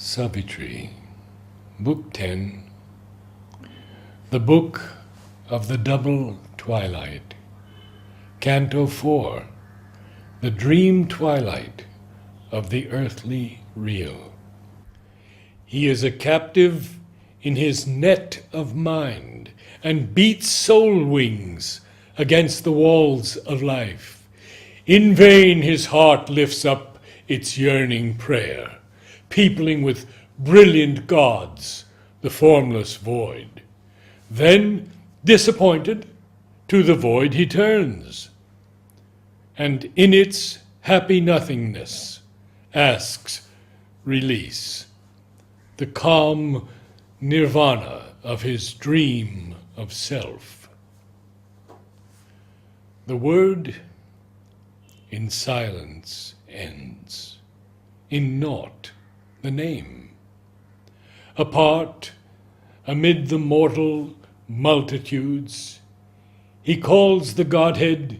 Savitri, Book 10, The Book of the Double Twilight, Canto 4, The Dream Twilight of the Earthly Real. He is a captive in his net of mind, and beats soul wings against the walls of life. In vain his heart lifts up its yearning prayer, peopling with brilliant gods the formless void. Then, disappointed, to the void he turns, and in its happy nothingness asks release, the calm nirvana of his dream of self. The word in silence ends, in naught the name. Apart, amid the mortal multitudes, he calls the Godhead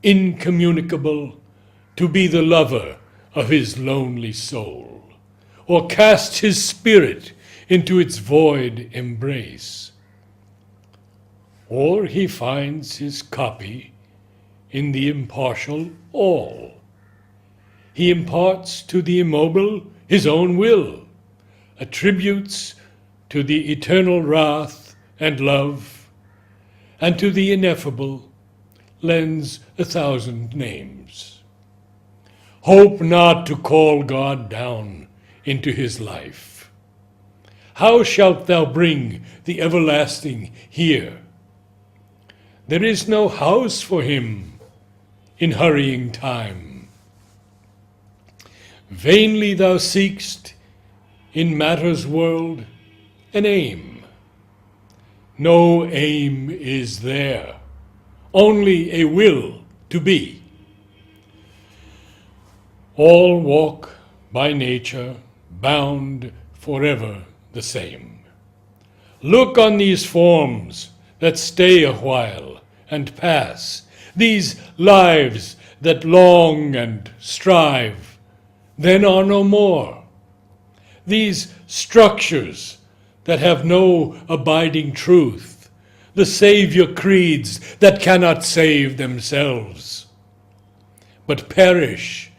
incommunicable to be the lover of his lonely soul, or casts his spirit into its void embrace. Or he finds his copy in the impartial all. He imparts to the immobile his own will, attributes to the eternal wrath and love, and to the ineffable lends 1,000 names. Hope not to call God down into his life. How shalt thou bring the everlasting here? There is no house for him in hurrying time. Vainly thou seek'st in matter's world an aim. No aim is there, only a will to be. All walk by nature, bound forever the same. Look on these forms that stay a while and pass, these lives that long and strive, then are no more. These structures that have no abiding truth, the Savior creeds that cannot save themselves, but perish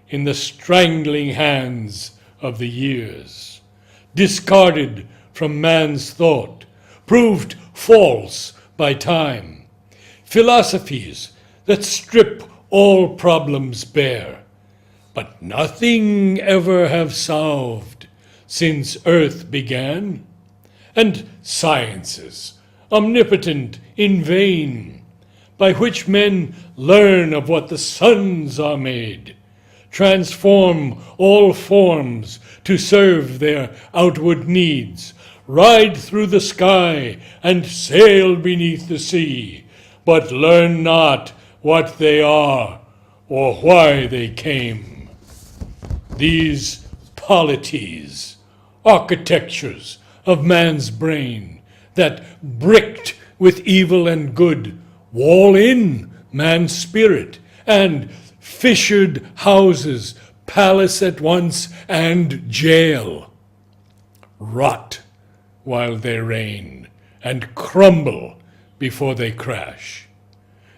in the strangling hands of the years, discarded from man's thought, proved false by time, philosophies that strip all problems bare, but nothing ever have solved since earth began, and sciences, omnipotent in vain, by which men learn of what the suns are made, transform all forms to serve their outward needs, ride through the sky and sail beneath the sea, but learn not what they are or why they came. These polities, architectures of man's brain that, bricked with evil and good, wall in man's spirit, and fissured houses, palace at once and jail, rot while they reign and crumble before they crash.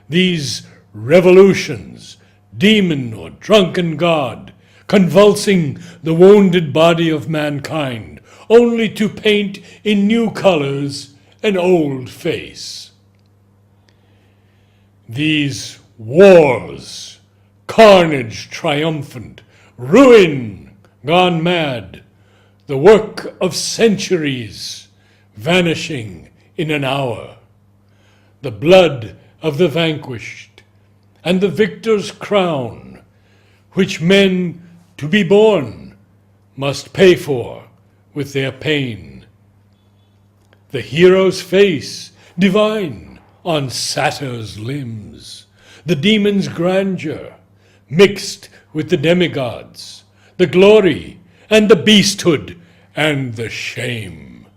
These revolutions, demon or drunken god, convulsing the wounded body of mankind, only to paint in new colors an old face. These wars, carnage triumphant, ruin gone mad, the work of centuries vanishing in an hour, the blood of the vanquished, and the victor's crown, which men to be born must pay for with their pain. The hero's face divine on satyr's limbs, the demon's grandeur mixed with the demigods, the glory and the beasthood and the shame.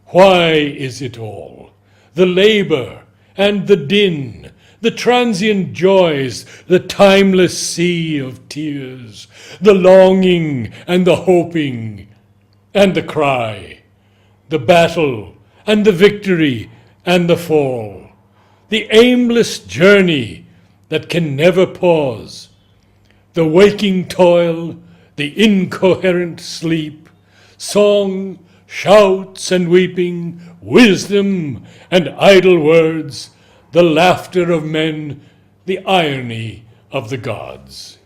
Why is it all, the labor and the din, the transient joys, the timeless sea of tears, the longing and the hoping, and the cry, the battle and the victory and the fall, the aimless journey that can never pause, the waking toil, the incoherent sleep, song, shouts and weeping, wisdom and idle words, the laughter of men, the irony of the gods.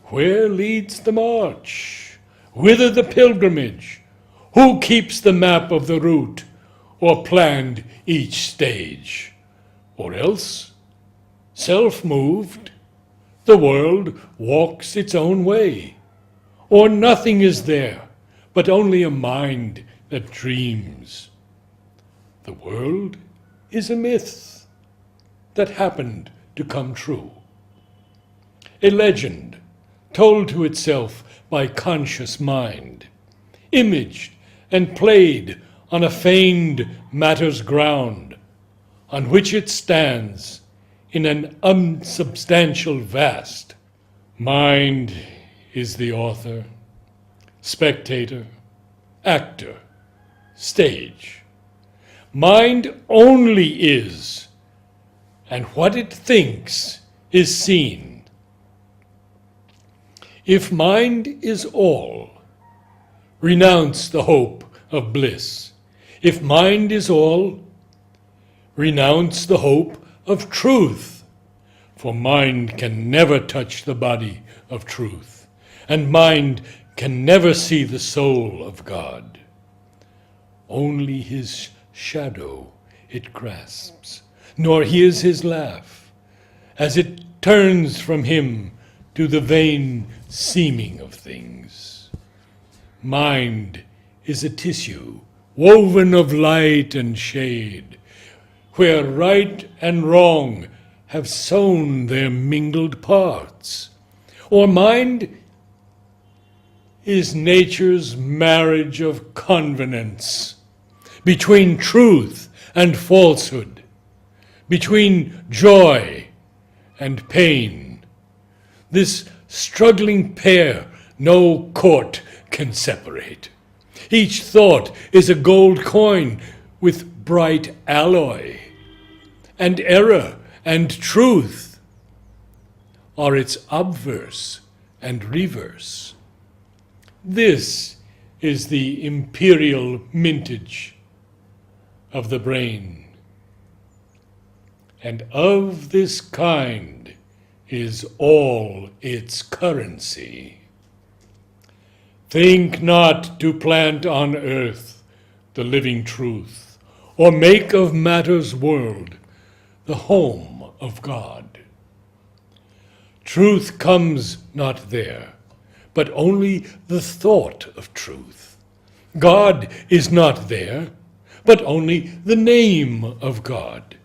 Where leads the march? Whither the pilgrimage? Who keeps the map of the route, or planned each stage? Or else, self-moved, the world walks its own way, or nothing is there, but only a mind that dreams. The world is a myth that happened to come true, a legend told to itself by conscious mind, imaged and played on a feigned matter's ground, on which it stands in an unsubstantial vast. Mind is the author, spectator, actor, stage. Mind only is, and what it thinks is seen. If mind is all, renounce the hope of bliss. If mind is all, renounce the hope of truth, for mind can never touch the body of truth, and mind can never see the soul of God. Only his shadow it grasps, nor hears his laugh, as it turns from him to the vain seeming of things. Mind is a tissue woven of light and shade, where right and wrong have sewn their mingled parts. Or mind is nature's marriage of convenance between truth and falsehood, between joy and pain. This struggling pair no court can separate. Each thought is a gold coin with bright alloy, and error and truth are its obverse and reverse. This is the imperial mintage of the brain, and of this kind is all its currency. Think not to plant on earth the living truth, or make of matter's world the home of God. Truth comes not there, but only the thought of truth. God is not there, but only the name of God.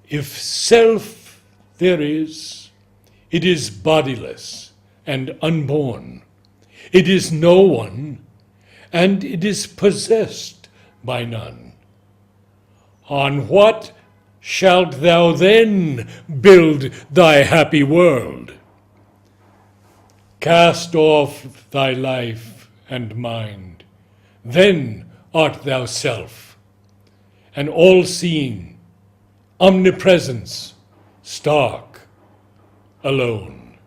If self there is, it is bodiless and unborn. It is no one, and it is possessed by none. On what shalt thou then build thy happy world? Cast off thy life and mind, then art thou self, an all-seeing omnipresence, stark, alone.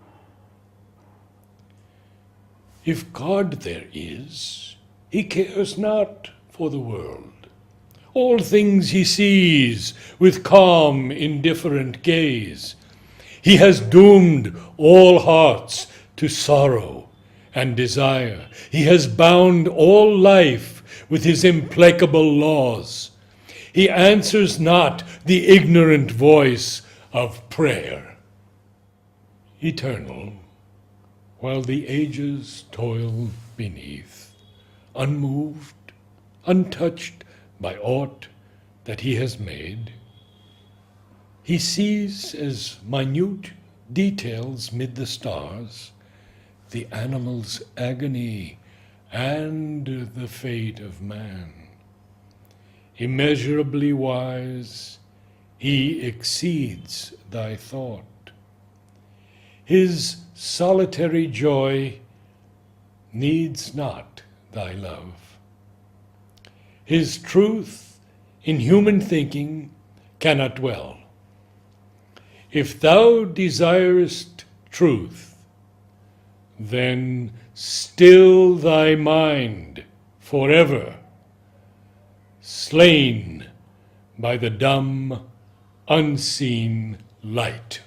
If God there is, he cares not for the world. All things he sees with calm, indifferent gaze. He has doomed all hearts to sorrow and desire. He has bound all life with his implacable laws. He answers not the ignorant voice of prayer. Eternal, while the ages toil beneath, unmoved, untouched by aught that he has made, he sees as minute details mid the stars the animal's agony and the fate of man. Immeasurably wise, he exceeds thy thought. His solitary joy needs not thy love. His truth in human thinking cannot dwell. If thou desirest truth, then still thy mind forever, slain by the dumb, unseen light.